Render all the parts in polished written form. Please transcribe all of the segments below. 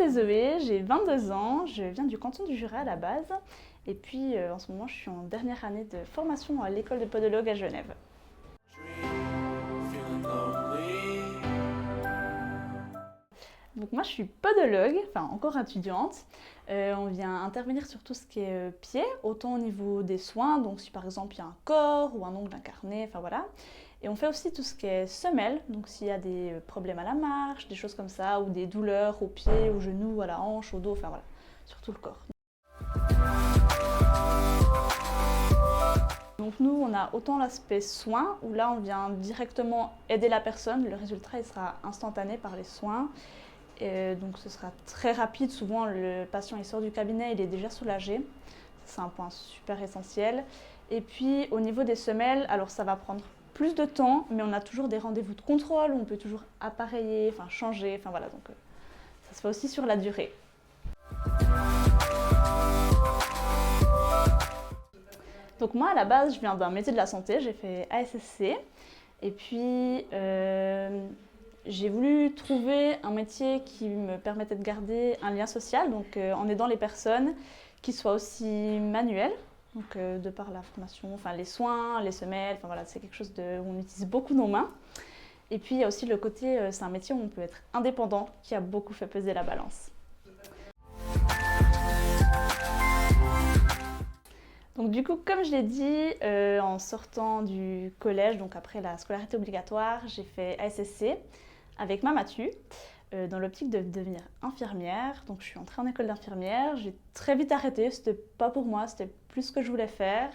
c'est Zoé, j'ai 22 ans, je viens du canton du Jura à la base. Et puis en ce moment, je suis en dernière année de formation à l'école de podologue à Genève. Donc moi, je suis podologue, enfin encore étudiante. On vient intervenir sur tout ce qui est pied, autant au niveau des soins, donc si par exemple il y a un corps ou un ongle incarné, enfin voilà. Et on fait aussi tout ce qui est semelle, donc s'il y a des problèmes à la marche, des choses comme ça, ou des douleurs aux pieds, aux genoux, à la hanche, au dos, enfin voilà, sur tout le corps. Donc nous, on a autant l'aspect soin, où là on vient directement aider la personne, le résultat il sera instantané par les soins. Et donc ce sera très rapide, souvent le patient il sort du cabinet, il est déjà soulagé, c'est un point super essentiel. Et puis au niveau des semelles, alors ça va prendre plus de temps, mais on a toujours des rendez-vous de contrôle, où on peut toujours appareiller, enfin changer, enfin voilà, donc ça se fait aussi sur la durée. Donc moi à la base je viens d'un métier de la santé, j'ai fait ASSC et puis j'ai voulu trouver un métier qui me permettait de garder un lien social, donc en aidant les personnes, qui soient aussi manuelles, donc de par la formation, enfin les soins, les semelles, enfin voilà, c'est quelque chose où on utilise beaucoup nos mains. Et puis il y a aussi le côté, c'est un métier où on peut être indépendant, qui a beaucoup fait peser la balance. Donc du coup, comme je l'ai dit, en sortant du collège, donc après la scolarité obligatoire, j'ai fait ASSC avec ma matu, dans l'optique de devenir infirmière. Donc je suis entrée en école d'infirmière, j'ai très vite arrêté, c'était pas pour moi, c'était plus ce que je voulais faire.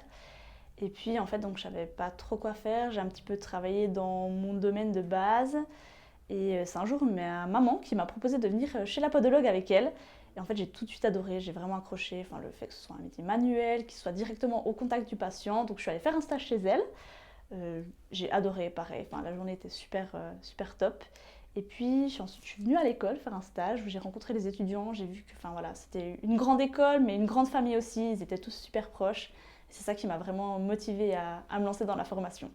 Et puis en fait, donc je savais pas trop quoi faire, j'ai un petit peu travaillé dans mon domaine de base. Et c'est un jour ma maman qui m'a proposé de venir chez la podologue avec elle. Et en fait, j'ai tout de suite adoré, j'ai vraiment accroché. Enfin, le fait que ce soit un métier manuel, qu'il soit directement au contact du patient. Donc, je suis allée faire un stage chez elle. J'ai adoré, pareil. Enfin, la journée était super, super top. Et puis, ensuite, je suis venue à l'école faire un stage où j'ai rencontré les étudiants. J'ai vu que, enfin voilà, c'était une grande école, mais une grande famille aussi. Ils étaient tous super proches. C'est ça qui m'a vraiment motivée à me lancer dans la formation.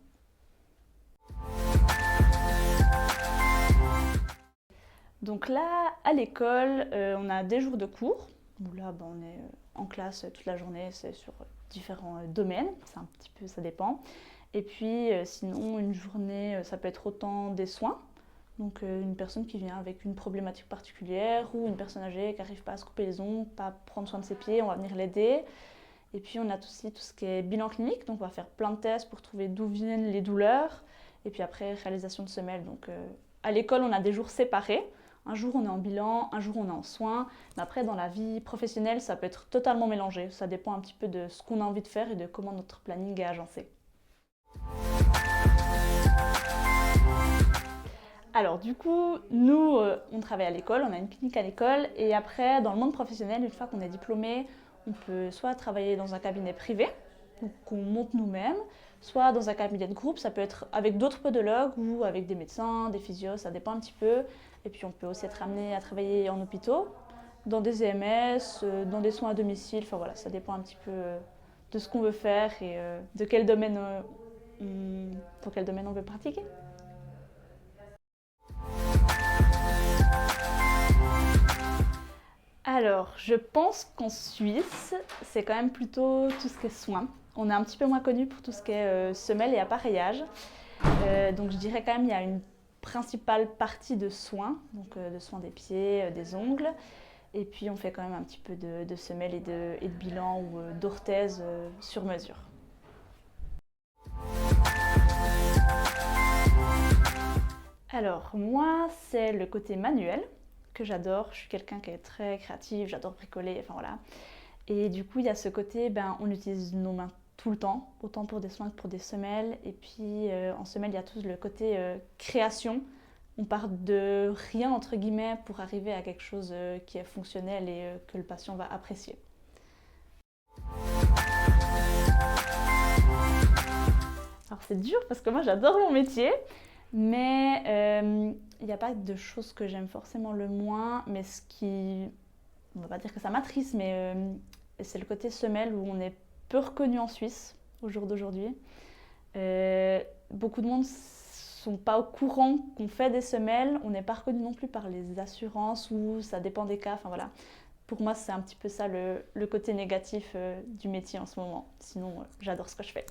Donc là, à l'école, on a des jours de cours, où là, on est en classe toute la journée, c'est sur différents domaines, c'est un petit peu, ça dépend. Et puis sinon, une journée, ça peut être autant des soins, donc une personne qui vient avec une problématique particulière, ou une personne âgée qui n'arrive pas à se couper les ongles, pas à prendre soin de ses pieds, on va venir l'aider. Et puis on a aussi tout ce qui est bilan clinique, donc on va faire plein de tests pour trouver d'où viennent les douleurs. Et puis après, réalisation de semelles. Donc à l'école, on a des jours séparés. Un jour, on est en bilan, un jour, on est en soins. Mais après, dans la vie professionnelle, ça peut être totalement mélangé. Ça dépend un petit peu de ce qu'on a envie de faire et de comment notre planning est agencé. Alors du coup, nous, on travaille à l'école, on a une clinique à l'école. Et après, dans le monde professionnel, une fois qu'on est diplômé, on peut soit travailler dans un cabinet privé, donc qu'on monte nous-mêmes, soit dans un cabinet de groupe, ça peut être avec d'autres podologues ou avec des médecins, des physios, ça dépend un petit peu. Et puis on peut aussi être amené à travailler en hôpitaux, dans des EMS, dans des soins à domicile, enfin voilà, ça dépend un petit peu de ce qu'on veut faire et de quel domaine, dans quel domaine on veut pratiquer. Alors, je pense qu'en Suisse, c'est quand même plutôt tout ce qui est soins. On est un petit peu moins connu pour tout ce qui est semelle et appareillage. Donc je dirais quand même qu'il y a une principale partie de soins, donc de soins des pieds, des ongles. Et puis on fait quand même un petit peu de semelle et de bilan ou d'orthèse sur mesure. Alors moi, c'est le côté manuel que j'adore. Je suis quelqu'un qui est très créatif, j'adore bricoler, enfin voilà. Et du coup, il y a ce côté, on utilise nos mains tout le temps, autant pour des soins que pour des semelles. Et puis en semelle, il y a tout le côté création. On part de rien, entre guillemets, pour arriver à quelque chose qui est fonctionnel et que le patient va apprécier. Alors c'est dur parce que moi j'adore mon métier, mais il n'y a pas de choses que j'aime forcément le moins, mais ce qui, on va pas dire que ça m'attriste, mais c'est le côté semelle où on est peu reconnu en Suisse au jour d'aujourd'hui. Beaucoup de monde sont pas au courant qu'on fait des semelles. On n'est pas reconnu non plus par les assurances ou ça dépend des cas. Enfin voilà. Pour moi, c'est un petit peu ça le côté négatif du métier en ce moment. Sinon, j'adore ce que je fais.